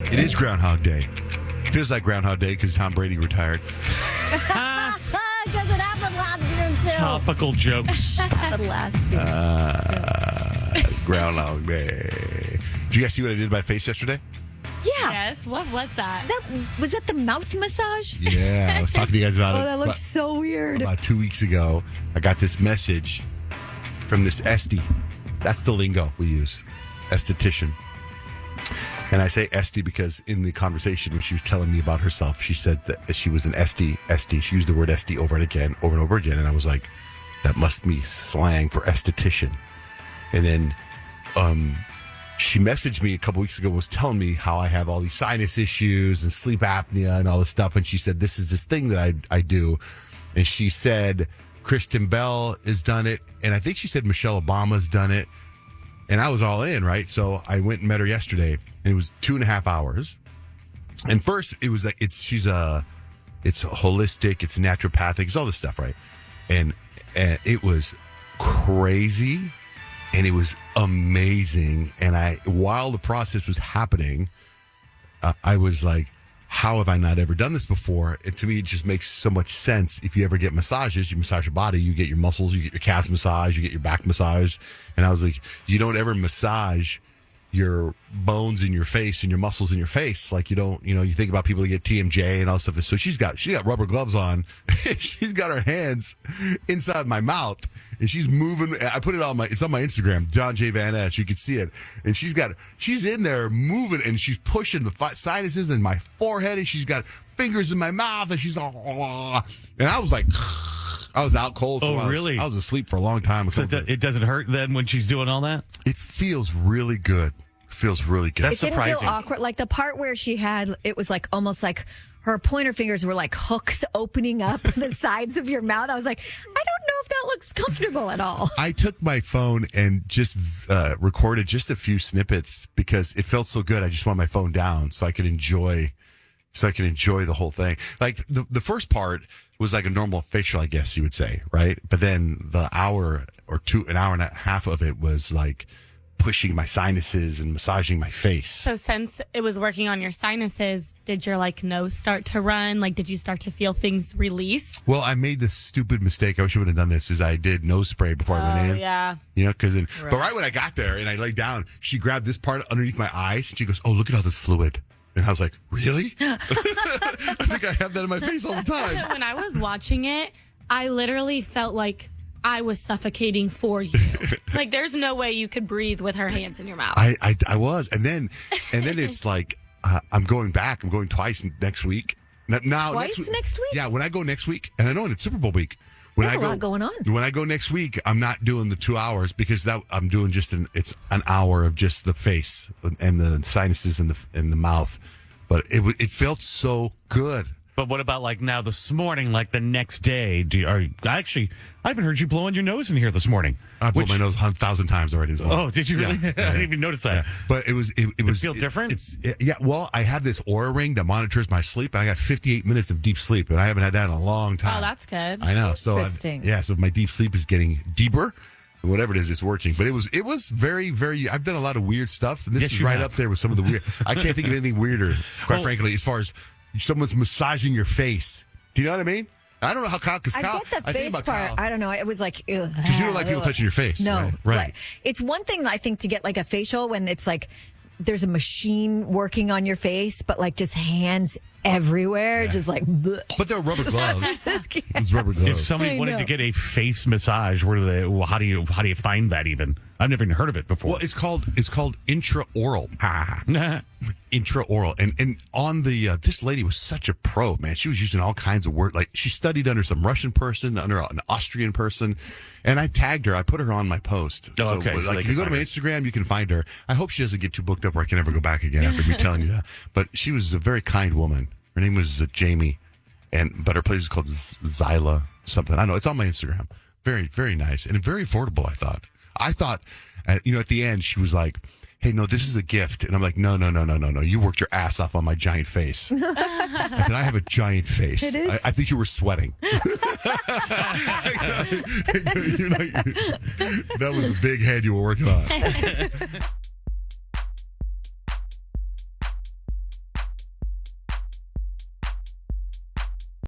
It is Groundhog Day. Feels like Groundhog Day because Tom Brady retired. Because it happened last year, too. Topical jokes. Happened last year. Groundhog Day. Did you guys see what I did to my face yesterday? Yeah. Yes, what was that? Was that the mouth massage? Yeah, I was talking to you guys about it. Oh, that looks so weird. About 2 weeks ago, I got this message from this Esty. That's the lingo we use. Esthetician. And I say Esty because in the conversation when she was telling me about herself, she said that she was an Esty. She used the word Esty over and over again. And I was like, that must be slang for esthetician. And then she messaged me a couple weeks ago, was telling me how I have all these sinus issues and sleep apnea and all this stuff. And she said, this is this thing that I do. And she said, Kristen Bell has done it. And I think she said Michelle Obama's done it. And I was all in, right? So I went and met her yesterday, and it was 2.5 hours. And first, it was like it's holistic, it's naturopathic, it's all this stuff, right? And it was crazy, and it was amazing. And while the process was happening, I was like, how have I not ever done this before? And to me, it just makes so much sense. If you ever get massages, you massage your body, you get your muscles, you get your calves massage, you get your back massage. And I was like, you don't ever massage your bones in your face and your muscles in your face. Like you think about people that get TMJ and all stuff. So she got rubber gloves on. She's got her hands inside my mouth and she's moving. I put it it's on my Instagram, John J. Van Ness. You can see it. And she's in there moving and she's pushing the sinuses in my forehead and she's got fingers in my mouth and she's all, and I was like, I was out cold. Really? I was asleep for a long time. So it doesn't hurt then when she's doing all that? It feels really good. That's It didn't surprising. feel awkward. Like the part where she had, it was like almost like her pointer fingers were like hooks opening up the sides of your mouth. I was like, I don't know if that looks comfortable at all. I took my phone and just recorded just a few snippets because it felt so good. I just want my phone down so I could enjoy the whole thing. Like the first part was like a normal facial, I guess you would say, right? But then the hour and a half of it was like pushing my sinuses and massaging my face. So since it was working on your sinuses, did your nose start to run? Did you start to feel things release? Well, I made this stupid mistake. I wish I would have done this. Is I did nose spray before I went in. Oh, yeah. But right when I got there and I laid down, she grabbed this part underneath my eyes and she goes, "Oh, look at all this fluid." And I was like, really? I think I have that in my face all the time. When I was watching it, I literally felt like I was suffocating for you. There's no way you could breathe with her hands in your mouth. I was. And then it's like, I'm going back. I'm going twice next week. Now, Twice next week? Yeah, when I go next week, and I know it's Super Bowl week. There's a lot going on. When I go next week, I'm not doing the 2 hours because I'm doing it's an hour of just the face and the sinuses and the mouth. But it felt so good. But what about now this morning, the next day? I haven't heard you blowing your nose in here this morning. I blew my nose 1,000 times already as well. Oh, did you really? Yeah. I didn't even notice that. Yeah. But it was. Feel different? Well, I have this Oura ring that monitors my sleep, and I got 58 minutes of deep sleep, and I haven't had that in a long time. Oh, that's good. I know. Interesting. So my deep sleep is getting deeper. Whatever it is, it's working. But it was very, very. I've done a lot of weird stuff, and this is right up there with some of the weird. I can't think of anything weirder, quite frankly, as far as someone's massaging your face. Do you know what I mean? I don't know how Kyle. I get the face part. I don't know. It was like, because you don't like people touching your face. No, right. It's one thing I think to get a facial when it's there's a machine working on your face, but just hands everywhere, just bleh. But they're rubber gloves. It's rubber gloves. If somebody wanted to get a face massage, how do you find that even? I've never even heard of it before. Well, it's called intraoral. Intraoral. And on the this lady was such a pro, man. She was using all kinds of words. She studied under some Russian person, under an Austrian person, and I tagged her. I put her on my post. Oh, okay. So, if you go to my Instagram, you can find her. I hope she doesn't get too booked up where I can never go back again after me telling you that. But she was a very kind woman. Her name was Jamie, but her place is called Zyla something. I know it's on my Instagram. Very, very nice and very affordable. I thought, at the end she was like, "Hey, no, this is a gift," and I'm like, "No. You worked your ass off on my giant face." I said, "I have a giant face. It is. I think you were sweating." That was a big head you were working on.